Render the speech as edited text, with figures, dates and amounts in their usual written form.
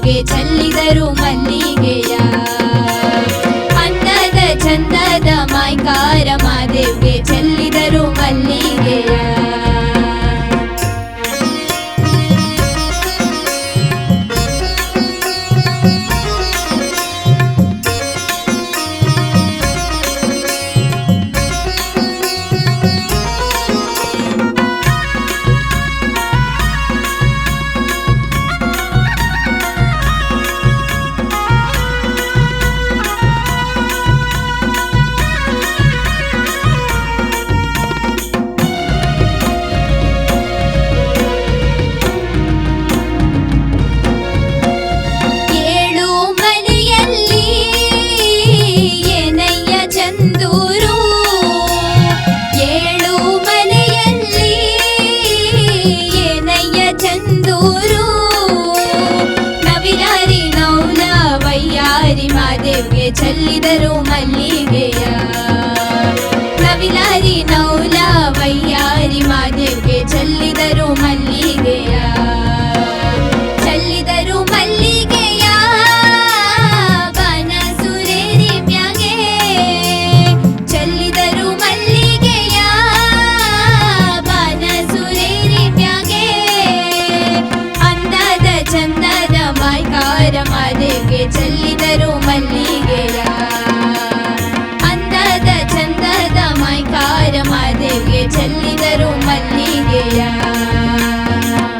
ಮಾದೇವ್ಗೆ ಚೆಲ್ಲಿದರು ಮಲ್ಲಿಗೆಯ ಅಂದದ ಚಂದದ ಮಾಯ್ಕಾರ ಮಾದೇವ್ಗೆ ಚೆಲ್ಲಿದರು ಮಲ್ಲಿಗೆಯ ಮಾದೇವ್ಗೆ ಚೆಲ್ಲಿದರು ಮಲ್ಲಿಗೆಯ ನವಿಲಾರಿ ನೌಲ ವೈಯಾರಿ ಮಾದೇವ್ಗೆ ಚೆಲ್ಲಿದರು ಮಲ್ಲಿಗೆಯ ಚೆಲ್ಲಿದರು ಮಲ್ಲಿಗೆಯ ಬನಸುರೇರಿ ಮ್ಯಾಗೆ ಚೆಲ್ಲಿದರು ಮಲ್ಲಿಗೆಯ ಬನಸುರೇರಿ ಮ್ಯಾಗೆ ಅಂದದ ಚಂದದ ಮಾಯ್ಕಾರ ಮಾದೇವ್ಗೆ ಚೆಲ್ಲಿದರು